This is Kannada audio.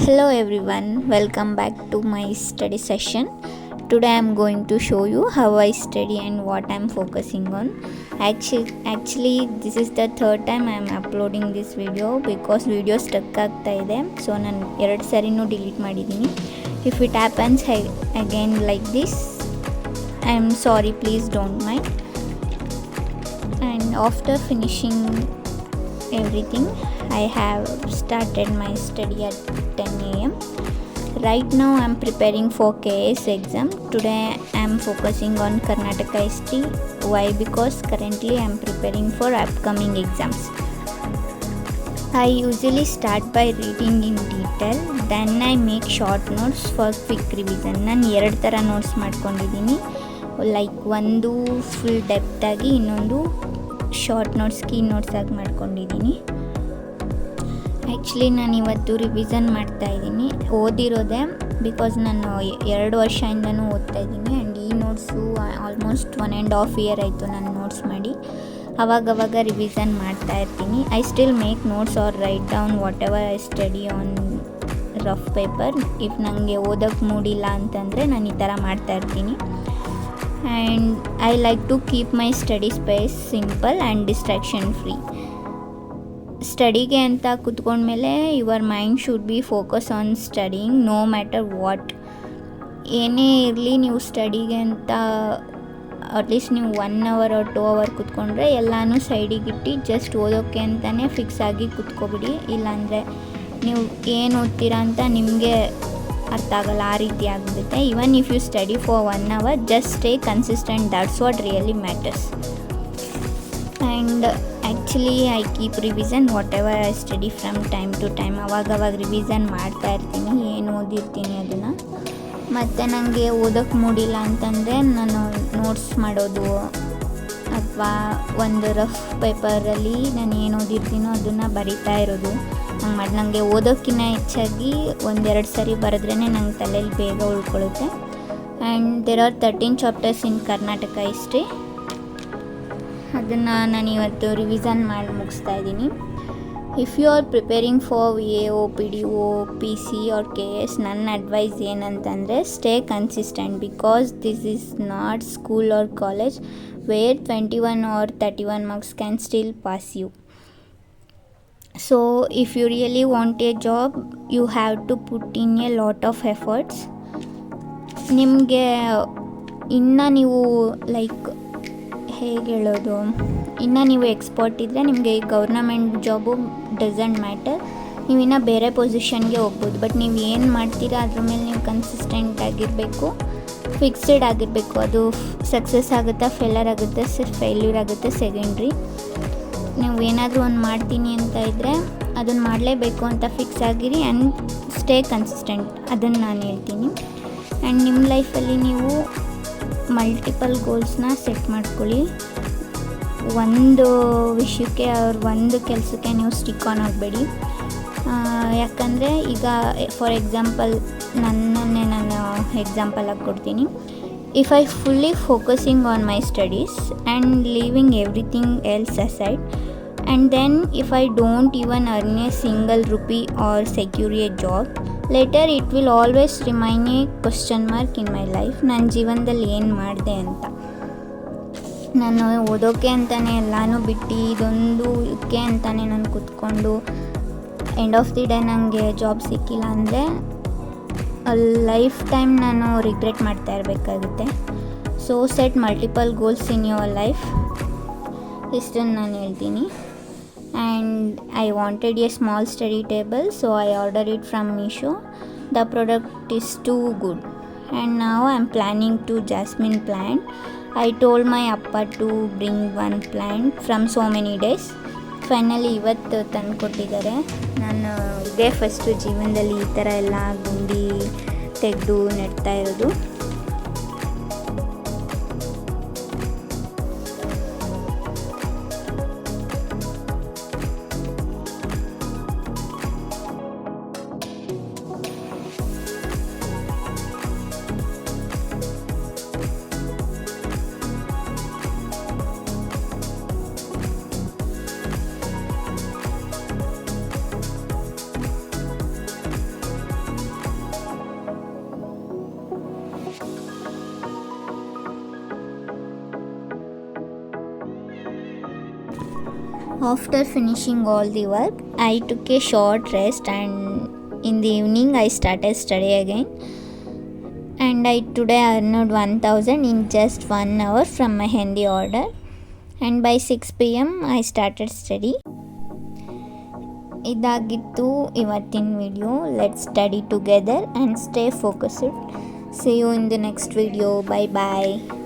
Hello everyone, welcome back to my study session. Today I am going to show you how I study and what I am focusing on. Actually this is the third time I am uploading this video because video stuck ಆಗ್ತಾ ಇದೆ. So ನಾನು 2 ಸರಿನೂ ಡಿಲೀಟ್ ಮಾಡಿದ್ದೀನಿ. If it happens again like this, I am sorry, please don't mind. And after finishing everything, I have started my study at 10 a.m. Right now I am preparing for KS exam. Today I am focusing on Karnataka history. Why? Because currently I am preparing for upcoming exams. I usually start by reading in detail, then I make short notes for quick revision. ನಾನು 2 ಥರ ನೋಟ್ಸ್ ಮಾಡ್ಕೊಂಡಿದ್ದೀನಿ. ಲೈಕ್ ಒಂದು ಫುಲ್ ಡೆಪ್ತಾಗಿ, ಇನ್ನೊಂದು ಶಾರ್ಟ್ ನೋಟ್ಸ್ ಕೀ ನೋಟ್ಸ್ ಆಗಿ ಮಾಡ್ಕೊಂಡಿದ್ದೀನಿ. ಆ್ಯಕ್ಚುಲಿ ನಾನು ಇವತ್ತು ರಿವಿಷನ್ ಮಾಡ್ತಾಯಿದ್ದೀನಿ. ಓದಿರೋದೆ ಬಿಕಾಸ್ ನಾನು 2 ವರ್ಷದಿಂದನೂ ಓದ್ತಾಯಿದ್ದೀನಿ. ಆ್ಯಂಡ್ ಈ ನೋಟ್ಸು ಆಲ್ಮೋಸ್ಟ್ 1.5 ಇಯರ್ ಆಯಿತು ನಾನು ನೋಟ್ಸ್ ಮಾಡಿ. ಅವಾಗವಾಗ ರಿವಿಷನ್ ಮಾಡ್ತಾ ಇರ್ತೀನಿ. I still make notes or write down whatever I study on rough paper. If ನನಗೆ ಓದೋಕ್ಕೆ ಮೂಡಿಲ್ಲ ಅಂತಂದರೆ ನಾನು ಈ ಥರ ಮಾಡ್ತಾಯಿರ್ತೀನಿ. And I like to keep my study space simple and distraction free. ಸ್ಟಡಿಗೆ ಅಂತ ಕೂತ್ಕೊಂಡ್ಮೇಲೆ your mind should be focus on studying no matter what. ಏನೇ ಇರಲಿ, ನೀವು ಸ್ಟಡಿಗೆ ಅಂತ ಅಟ್ಲೀಸ್ಟ್ ನೀವು 1 ಅವರ್ or 2 ಅವರ್ ಕೂತ್ಕೊಂಡ್ರೆ ಎಲ್ಲನೂ ಸೈಡಿಗಿಟ್ಟು ಜಸ್ಟ್ ಓದೋಕ್ಕೆ ಅಂತಲೇ ಫಿಕ್ಸ್ ಆಗಿ ಕೂತ್ಕೊಬಿಡಿ. ಇಲ್ಲಾಂದರೆ ನೀವು ಏನು ಓದ್ತೀರಾ ಅಂತ ನಿಮಗೆ ಅರ್ಥ ಆಗಲ್ಲ, ಆ ರೀತಿ ಆಗಿಬಿಡುತ್ತೆ. Even if you study for 1 hour, just stay consistent, that's what really matters. And actually I keep revision whatever I study from time to time. ಅವಾಗವಾಗ ರಿವಿಷನ್ ಮಾಡ್ತಾ ಇರ್ತೀನಿ, ಏನು ಓದಿರ್ತೀನಿ ಅದನ್ನು. ಮತ್ತು ನನಗೆ ಓದೋಕ್ಕೆ ಮೂಡಿಲ್ಲ ಅಂತಂದರೆ ನಾನು ನೋಟ್ಸ್ ಮಾಡೋದು ಅಥವಾ ಒಂದು ರಫ್ ಪೇಪರಲ್ಲಿ ನಾನು ಏನು ಓದಿರ್ತೀನೋ ಅದನ್ನು ಬರಿತಾ ಇರೋದು ಹಂಗೆ ಮಾಡಿ. ನನಗೆ ಓದೋಕ್ಕಿಂತ ಹೆಚ್ಚಾಗಿ 1-2 ಸರಿ ಬರೆದ್ರೇ ನಂಗೆ ತಲೆಯಲ್ಲಿ ಬೇಗ ಉಳ್ಕೊಳ್ಳುತ್ತೆ. And there are 13 chapters in Karnataka history. ಅದನ್ನು ನಾನು ಇವತ್ತು ರಿವಿಷನ್ ಮಾಡಿ ಮುಗಿಸ್ತಾ ಇದ್ದೀನಿ. If you are preparing for VAO, PDO, PC or KS, ನನ್ನ ಅಡ್ವೈಸ್ ಏನಂತಂದರೆ stay consistent. Because this is not school or college where 21 or 31 marks can still pass you. So if you really want a job, you have to put in a lot of efforts. ನಿಮಗೆ ಇನ್ನು ನೀವು ಲೈಕ್ ಹೇಗೆ ಹೇಳೋದು, ಇನ್ನು ನೀವು ಎಕ್ಸ್ಪರ್ಟ್ ಇದ್ದರೆ ನಿಮಗೆ ಗೌರ್ನಮೆಂಟ್ ಜಾಬು ಡಸಂಟ್ ಮ್ಯಾಟರ್, ನೀವು ಇನ್ನೂ ಬೇರೆ ಪೊಸಿಷನ್ಗೆ ಹೋಗ್ಬೋದು. ಬಟ್ ನೀವು ಏನು ಮಾಡ್ತೀರಾ ಅದ್ರ ಮೇಲೆ ನೀವು ಕನ್ಸಿಸ್ಟೆಂಟ್ ಆಗಿರಬೇಕು, ಫಿಕ್ಸ್ಡ್ ಆಗಿರಬೇಕು. ಅದು ಸಕ್ಸಸ್ ಆಗುತ್ತಾ ಫೇಲರ್ ಆಗುತ್ತೆ, ಫೇಲ್ಯೂರ್ ಆಗುತ್ತೆ ಸೆಕೆಂಡ್ರಿ. ನೀವು ಏನಾದರೂ ಒಂದು ಮಾಡ್ತೀನಿ ಅಂತ ಇದ್ದರೆ ಅದನ್ನು ಮಾಡಲೇಬೇಕು ಅಂತ ಫಿಕ್ಸ್ ಆಗಿರಿ ಆ್ಯಂಡ್ ಸ್ಟೇ ಕನ್ಸಿಸ್ಟೆಂಟ್, ಅದನ್ನು ನಾನು ಹೇಳ್ತೀನಿ. ಆ್ಯಂಡ್ ನಿಮ್ಮ ಲೈಫಲ್ಲಿ ನೀವು ಮಲ್ಟಿಪಲ್ ಗೋಲ್ಸ್ನ ಸೆಟ್ ಮಾಡ್ಕೊಳ್ಳಿ. ಒಂದು ವಿಷಯಕ್ಕೆ ಒಂದು ಕೆಲಸಕ್ಕೆ ನೀವು ಸ್ಟಿಕ್ ಆನ್ ಆಗಬೇಡಿ. ಯಾಕಂದರೆ ಈಗ ಫಾರ್ ಎಕ್ಸಾಂಪಲ್ ನನ್ನನ್ನೇ ನಾನು ಎಕ್ಸಾಂಪಲ್ ಆಗಿ ಕೊಡ್ತೀನಿ. If I fully focusing on my studies and leaving everything else aside, and then if I don't even earn a single rupee or secure a job, later it will always remain a question mark in my life. ನನ್ನ ಜೀವನದಲ್ಲಿ ಏನು ಮಾಡಿದೆ ಅಂತ. ನಾನು ಓದೋಕ್ಕೆ ಅಂತಲೇ ಎಲ್ಲನೂ ಬಿಟ್ಟು ಇದೊಂದು ಇದಕ್ಕೆ ಅಂತಲೇ ನಾನು ಕೂತ್ಕೊಂಡು ಎಂಡ್ ಆಫ್ ದಿ ಡೇ ನನಗೆ ಜಾಬ್ ಸಿಕ್ಕಿಲ್ಲ ಅಂದರೆ ಲೈಫ್ ಟೈಮ್ ನಾನು ರಿಗ್ರೆಟ್ ಮಾಡ್ತಾ ಇರಬೇಕಾಗುತ್ತೆ. So set multiple goals in your life, ಇಷ್ಟನ್ನು ನಾನು ಹೇಳ್ತೀನಿ. And I wanted a small study table, so I order it from Meesho. The product is too good and ನಾವು I am planning to jasmine plant. I told my appa to bring one plant from so many days. Finally ಇವತ್ತು ತಂದು ಕೊಟ್ಟಿದ್ದಾರೆ. ನಾನು ಇದೇ ಫಸ್ಟು ಜೀವನದಲ್ಲಿ ಈ ಥರ ಎಲ್ಲ ಗುಂಡಿ ತೆಗೆದು ನೆಡ್ತಾ ಇರೋದು. After finishing all the work, I took a short rest and in the evening I started study again. And I today earned 1000 in just 1 hour from my Hindi order. And by 6 pm I started study. ಇದಾಗಿತ್ತು ಇವತ್ತಿನ video. Let's study together and stay focused. See you in the next video. Bye bye.